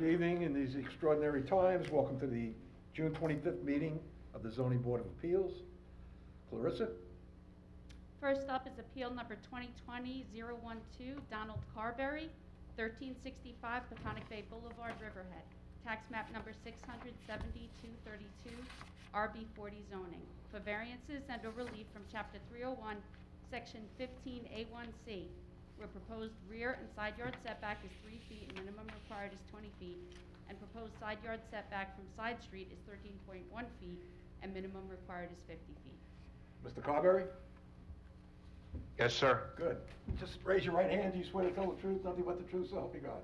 evening in these extraordinary times. Welcome to the June 25th meeting of the Zoning Board of Appeals. Clarissa? First up is appeal number 2020-012, Donald Carberry, 1365 Peconic Bay Boulevard, Riverhead. Tax map number 67232, RB40 zoning, for variances and/or relief from Chapter 301, Section 15A1C, where proposed rear and side yard setback is 3 feet and minimum required is 20 feet, and proposed side yard setback from side street is 13.1 feet and minimum required is 50 feet. Mr. Carberry? Yes, sir, Good. Just raise your right hand. Do you swear to tell the truth, nothing but the truth, so help you God?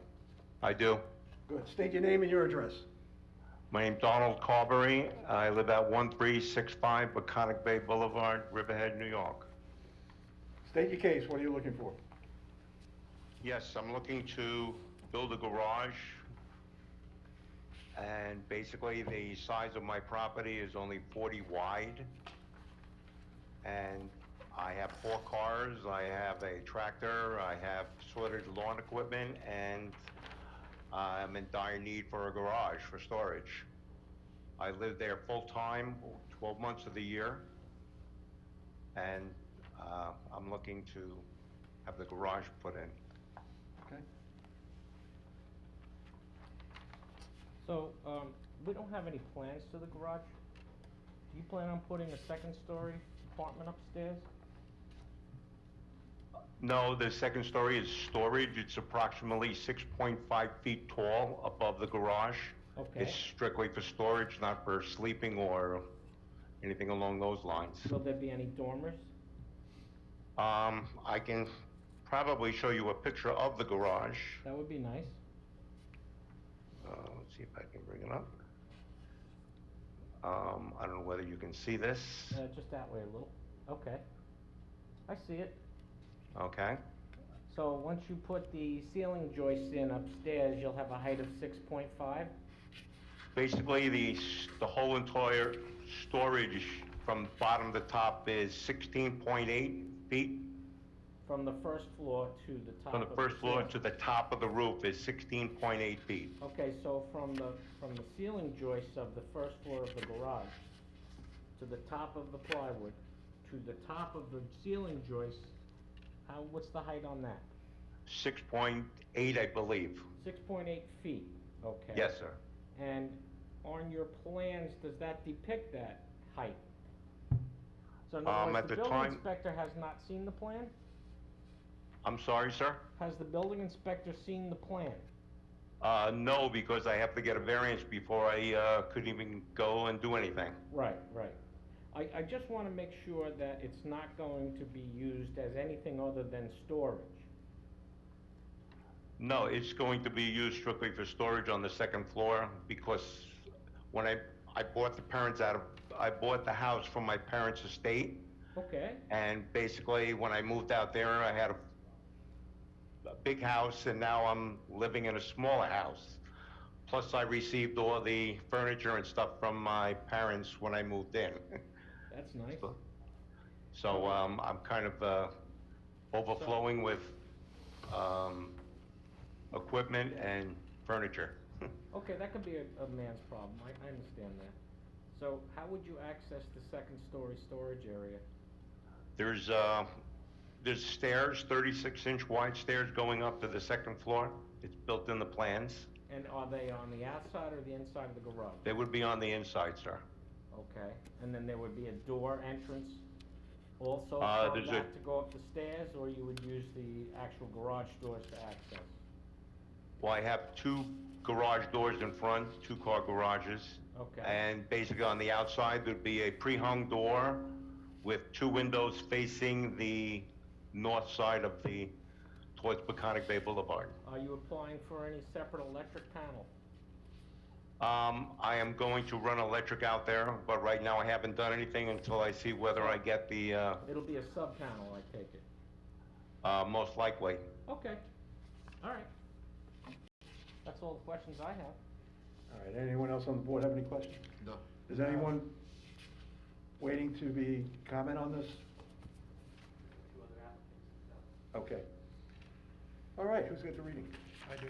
I do. Good. State your name and your address. My name's Donald Carberry. I live at 1365 Peconic Bay Boulevard, Riverhead, New York. State your case. What are you looking for? Yes, I'm looking to build a garage, and basically the size of my property is only 40 wide, and I have 4 cars, I have a tractor, I have sorted lawn equipment, and I'm in dire need for a garage for storage. I live there full-time, 12 months of the year, and I'm looking to have the garage put in. Okay. So, we don't have any plans to the garage. Do you plan on putting a second-story apartment upstairs? No, the second story is storage. It's approximately 6.5 feet tall above the garage. Okay. It's strictly for storage, not for sleeping or anything along those lines. Will there be any dormers? I can probably show you a picture of the garage. That would be nice. Let's see if I can bring it up. I don't know whether you can see this. Just that way a little. Okay. I see it. Okay. So, once you put the ceiling joists in upstairs, you'll have a height of 6.5? Basically, the whole entire storage from bottom to top is 16.8 feet. From the first floor to the top From the of first floor ceiling. to the top of the roof is 16.8 feet. Okay, so from the ceiling joists of the first floor of the garage to the top of the plywood to the top of the ceiling joists, what's the height on that? 6.8, I believe. 6.8 feet, okay. Yes, sir. And on your plans, does that depict that height? So in other words, At the the building time- inspector has not seen the plan? I'm sorry, sir? Has the building inspector seen the plan? No, because I have to get a variance before I could even go and do anything. Right, right. I just want to make sure that it's not going to be used as anything other than storage. No, it's going to be used strictly for storage on the second floor, because when I bought I bought the house from my parents' estate, Okay, and basically when I moved out there, I had a big house, and now I'm living in a smaller house. Plus, I received all the furniture and stuff from my parents when I moved in. that's nice. So, I'm kind of overflowing with equipment and furniture. Okay, that could be a man's problem, I understand that. So how would you access the second-story storage area? There's stairs, 36-inch wide stairs going up to the second floor. It's built in the plans. And are they on the outside or the inside of the garage? They would be on the inside, sir. Okay, and then there would be a door entrance also from there's that to go up the stairs, or you would use the actual garage doors to access? Well, I have 2 garage doors in front, 2-car garages. Okay. And basically on the outside, there'd be a pre-hung door with 2 windows facing the north side of towards Peconic Bay Boulevard. Are you applying for any separate electric panel? I am going to run electric out there, but right now I haven't done anything until I see whether I get the, It'll be a sub-panel, I take it. most likely. Okay, all right. That's all the questions I have. All right, anyone else on the board have any questions? No. Is anyone waiting to comment on this? Okay. All right, who's got the reading? I do.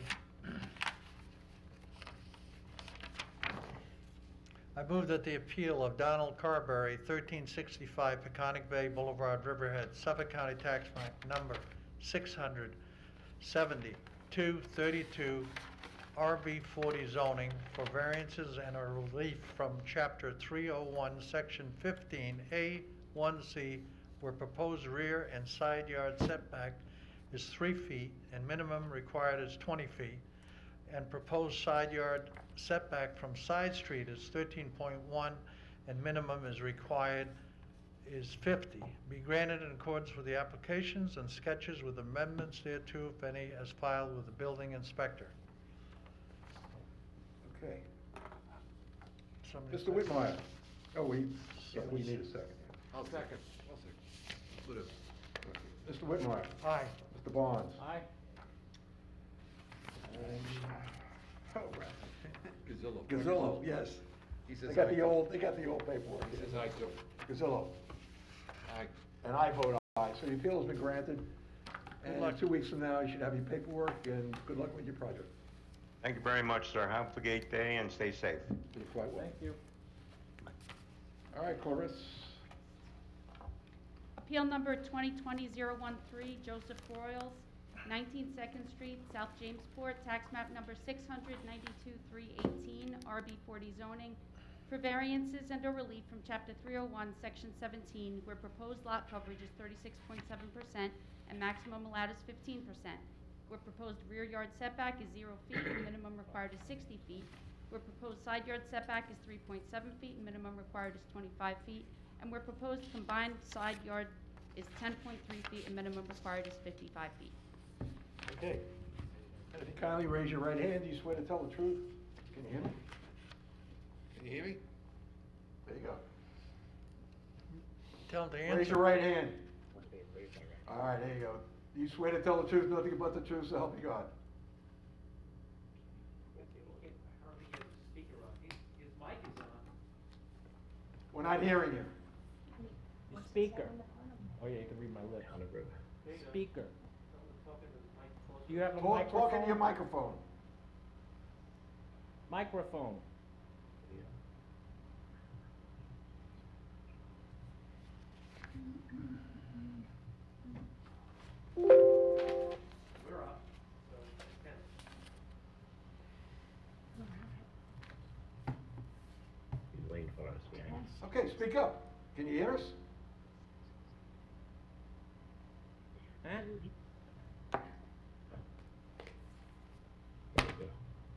move that the appeal of Donald Carberry, 1365 Peconic Bay Boulevard, Riverhead, Suffolk County Tax Map Number 67232, RB40 zoning for variances and a relief from Chapter 301, Section 15A1C, where proposed rear and side yard setback is 3 feet and minimum required is 20 feet, and proposed side yard setback from side street is 13.1 and minimum is required is 50, be granted in accordance with the applications and sketches with amendments thereto, if any, as filed with the building inspector. Okay. Somebody Mr. second? Whitmire? Oh, we Somebody need a second. second. I'll second. Whatever. Mr. Whitmire? Aye. Mr. Barnes? Aye. Oh, right. Gazillo. Gazillo, yes. He says They got aye. the old paperwork. He says aye too. Gazillo. Aye. And I vote aye, so the appeal has been granted. Good And luck. 2 weeks from now, you should have your paperwork, and good luck with your project. Thank you very much, sir. Have a great day and stay safe. You're quite well. Thank you. All right, Cloris. Appeal number 2020-013, Joseph Broyles, 19 Second Street, South Jamesport, tax map number 692-318, RB40 zoning, for variances and or relief from Chapter 301, Section 17, where proposed lot coverage is 36.7% and maximum allowed is 15%, where proposed rear yard setback is 0 feet and minimum required is 60 feet, where proposed side yard setback is 3.7 feet and minimum required is 25 feet, and where proposed combined side yard is 10.3 feet and minimum required is 55 feet. Okay. And if you kindly raise your right hand, do you swear to tell the truth? Can you hear me? Can you hear me? There you go. Tell them to answer. Raise your right hand. All right, there you go. Do you swear to tell the truth, nothing but the truth, so help you God? We're not hearing you. Speaker. Oh yeah, you can read my lips. Speaker. Do you have a microphone? Talk into your microphone. Microphone. He's waiting for us, yeah. Okay, speak up. Can you hear us? Huh?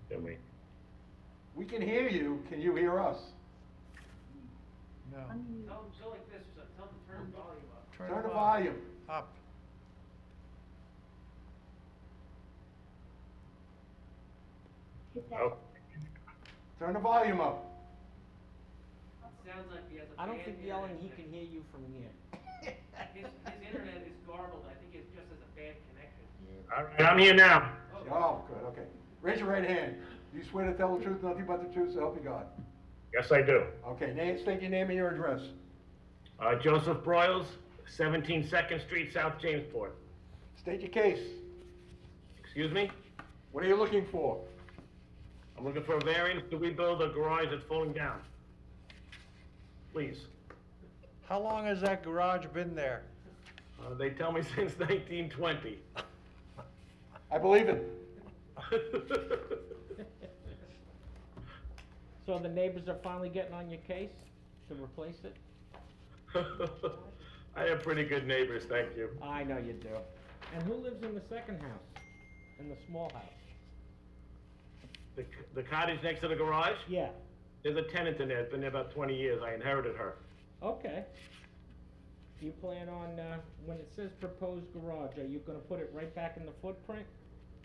Can we? We can hear you. Can you hear us? No. Tell them go like this, or tell them to turn the volume up. Turn the volume. Up. Oh, Turn the volume up. Sounds like he has a I don't bad think yelling, he internet can hear you from here. His internet is garbled, I think it just has a bad connection. all right, I'm here now. Oh, good, okay. Raise your right hand. Do you swear to tell the truth, nothing but the truth, so help you God? Yes, I do. Okay, state your name and your address. Joseph Broyles, 17 Second Street, South Jamesport. State your case. Excuse me? What are you looking for? I'm looking for a variance to rebuild a garage that's falling down. Please. How long has that garage been there? They tell me since 1920. I believe it. So the neighbors are finally getting on your case to replace it? I have pretty good neighbors, thank you. I know you do. And who lives in the second house? In the small house? The cottage next to the garage? Yeah, There's a tenant in there, it's been there about 20 years, I inherited her. okay. Do you plan on, when it says proposed garage, are you gonna put it right back in the footprint?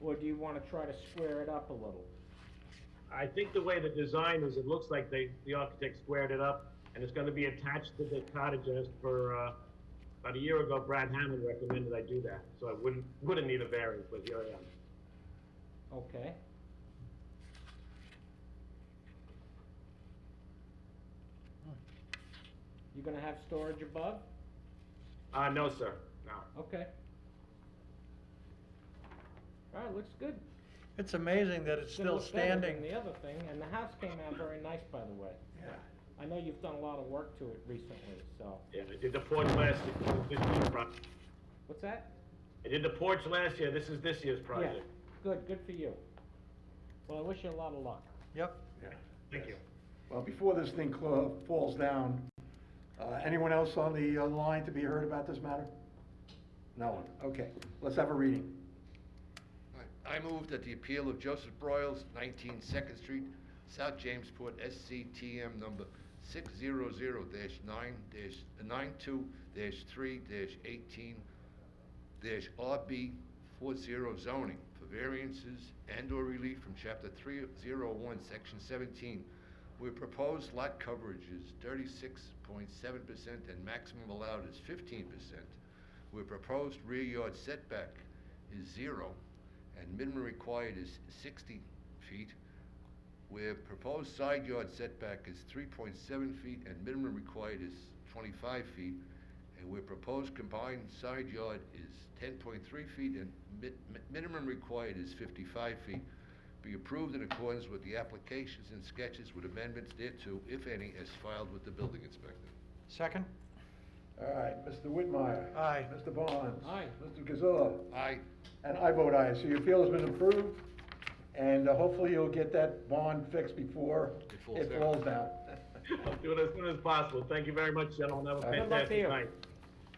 Or do you wanna try to square it up a little? I think the way the design is, it looks like the architect squared it up, and it's gonna be attached to the cottage, and it's for, about a year ago, Brad Hammond recommended I do that, so I wouldn't need a variance, but here I am. Okay. You gonna have storage above? No, sir, no. Okay. All right, looks good. It's amazing that it's Gonna still look better than standing. the other thing, and the house came out very nice, by the way. Yeah. I know you've done a lot of work to it recently, so. Yeah, I did the porch last year, this year's project. What's that? I did the porch last year, this is this year's project. Yeah, good for you. Well, I wish you a lot of luck. Yep. Yeah. Thank you. Well, before this thing falls down, anyone else on the line to be heard about this matter? No one, okay, let's have a reading. I move that the appeal of Joseph Broyles, 19 Second Street, South Jamesport, SCTM number 600-92-3-18-RB40 zoning for variances and/or relief from Chapter 301, Section 17, where proposed lot coverage is 36.7% and maximum allowed is 15%, where proposed rear yard setback is 0 and minimum required is 60 feet, where proposed side yard setback is 3.7 feet and minimum required is 25 feet, and where proposed combined side yard is 10.3 feet and minimum required is 55 feet, be approved in accordance with the applications and sketches with amendments thereto, if any, as filed with the building inspector. Second? All right, Mr. Whitmire. Aye. Mr. Barnes. Aye. Mr. Gazillo. Aye. And I vote aye, so your appeal has been approved, and hopefully you'll get that bond fixed before it falls down. I'll do it as soon as possible. Thank you very much, gentlemen. Have a All right. Good luck to fantastic you. night.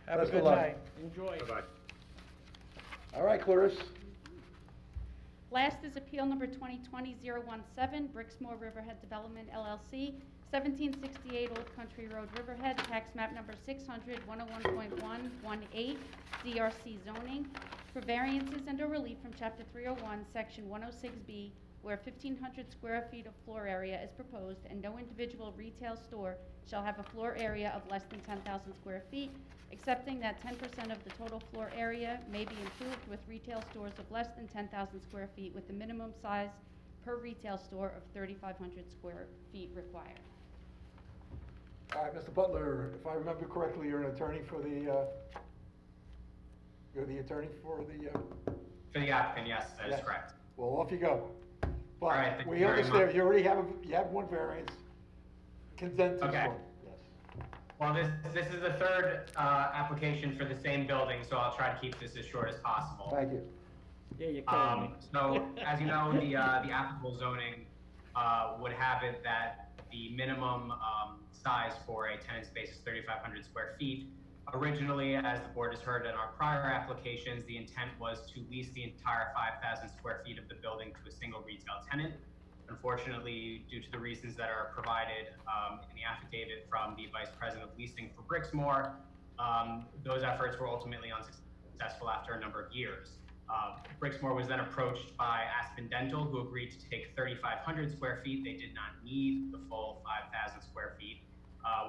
Have a Best of good luck. night. Enjoy. Bye-bye. All right, Clarice. Last is appeal number 2020-017, Brixmore Riverhead Development LLC, 1768 Old Country Road, Riverhead, tax map number 600, 101.118, DRC zoning, for variances and/or relief from Chapter 301, Section 106B, where 1,500 square feet of floor area is proposed, and no individual retail store shall have a floor area of less than 10,000 square feet, excepting that 10% of the total floor area may be improved with retail stores of less than 10,000 square feet, with the minimum size per retail store of 3,500 square feet required. All right, Mr. Butler, if I remember correctly, you're an attorney for the, you're the attorney for the, For the applicant, yes, that is Yes. correct. well, off you go. All right, But thank we you very understand, much. you already have one variance, consent to Okay. one. Yes. Well, this is the third application for the same building, so I'll try to keep this as short as possible. Thank you. Yeah, you're killing me. So, as you know, the applicable zoning would have it that the minimum size for a tenant space is 3,500 square feet. Originally, as the board has heard in our prior applications, the intent was to lease the entire 5,000 square feet of the building to a single retail tenant. Unfortunately, due to the reasons that are provided in the affidavit from the Vice President of Leasing for Brixmore, those efforts were ultimately unsuccessful after a number of years. Brixmore was then approached by Aspen Dental, who agreed to take 3,500 square feet. They did not need the full 5,000 square feet,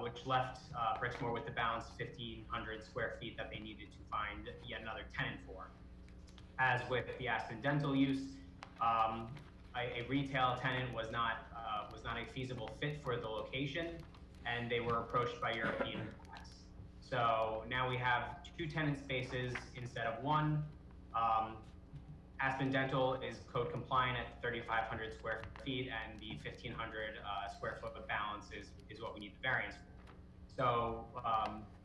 which left Brixmore with the balance 1,500 square feet that they needed to find yet another tenant for. As with the Aspen Dental use, a retail tenant was not a feasible fit for the location, and they were approached by European Wax. So now we have 2 tenant spaces instead of 1. Aspen Dental is code compliant at 3,500 square feet, and the 1,500 square foot of balance is what we need the variance for. So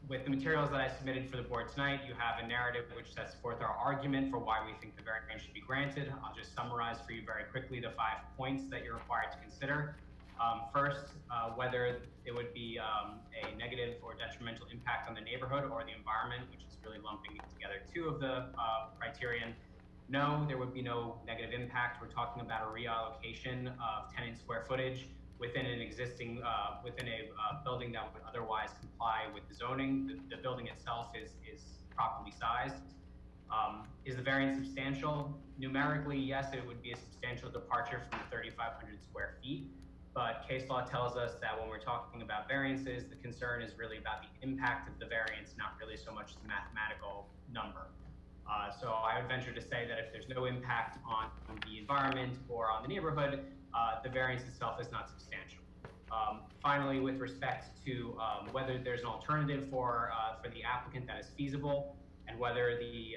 with the materials that I submitted for the board tonight, you have a narrative which sets forth our argument for why we think the variance should be granted. I'll just summarize for you very quickly the 5 points that you're required to consider. First, whether it would be a negative or detrimental impact on the neighborhood or the environment, which is really lumping together 2 of the criterion. No, there would be no negative impact. We're talking about a reallocation of tenant square footage within an existing, within a building that would otherwise comply with the zoning. The building itself is properly sized. Is the variance substantial? Numerically, yes, it would be a substantial departure from the 3,500 square feet. But case law tells us that when we're talking about variances, the concern is really about the impact of the variance, not really so much the mathematical number. So I would venture to say that if there's no impact on the environment or on the neighborhood, the variance itself is not substantial. Finally, with respect to whether there's an alternative for the applicant that is feasible and whether the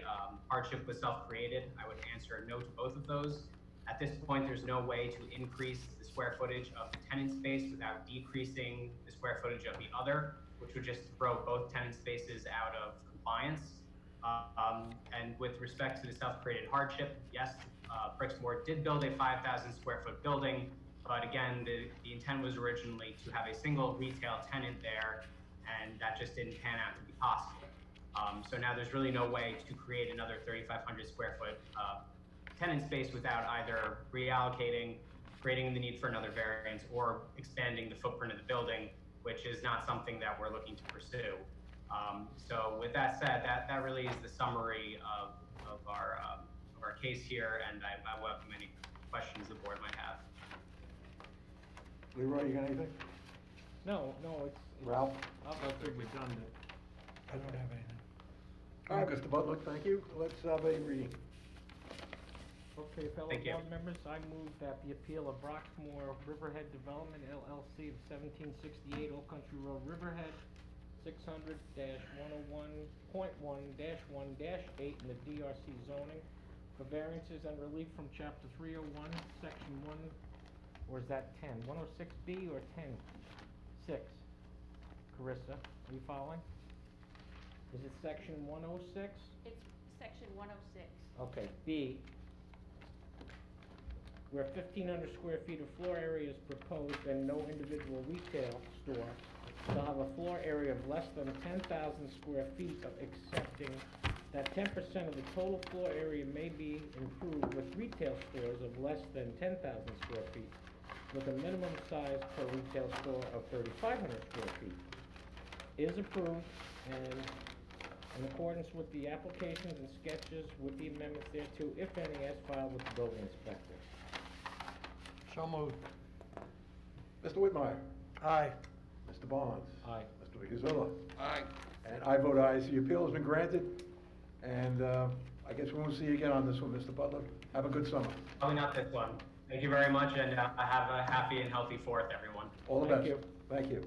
hardship was self-created, I would answer no to both of those. At this point, there's no way to increase the square footage of the tenant space without decreasing the square footage of the other, which would just throw both tenant spaces out of compliance. And with respect to the self-created hardship, yes, Brixmor did build a 5,000 square foot building, but again, the intent was originally to have a single retail tenant there, and that just didn't pan out to be possible. So now there's really no way to create another 3,500 square foot tenant space without either reallocating, creating the need for another variance, or expanding the footprint of the building, which is not something that we're looking to pursue. So with that said, that really is the summary of our case here, and I welcome any questions the board might have. Leroy, you got anything? No, it's. Ralph? I'll go through redundant. I don't have anything. All right, Mr. Butler, thank you. Let's have a reading. Okay, fellow Thank you. board members, I move that the appeal of Broxmore Riverhead Development LLC of 1768 Old Country Road, Riverhead, 600-101.1-1-8 in the DRC zoning for variances and relief from chapter 301, section 1, or is that 10? 106B or 10? 6. Carissa, are you following? Is it section 106? It's section 106. Okay, B, where 1,500 square feet of floor area is proposed and no individual retail store shall have a floor area of less than 10,000 square feet, excepting that 10% of the total floor area may be improved with retail stores of less than 10,000 square feet, with a minimum size per retail store of 3,500 square feet, is approved and in accordance with the applications and sketches with the amendments thereto, if any, as filed with the building inspector. So moved. Mr. Whitmire? Aye. Mr. Barnes? Aye. Mr. Vigazilla? Aye. And I vote aye, so the appeal has been granted, and I guess we won't see you again on this one, Mr. Butler. Have a good summer. Probably not this one. Thank you very much, and have a happy and healthy 4th, everyone. All the Thank best. you. Thank you.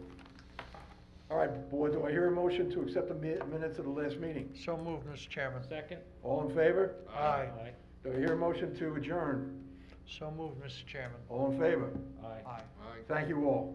All right, board, do I hear a motion to accept the minutes of the last meeting? So moved, Mr. Chairman. Second? All in favor? Aye. Do I hear a motion to adjourn? So moved, Mr. Chairman. All in favor? Aye. Aye. Aye. Thank you all.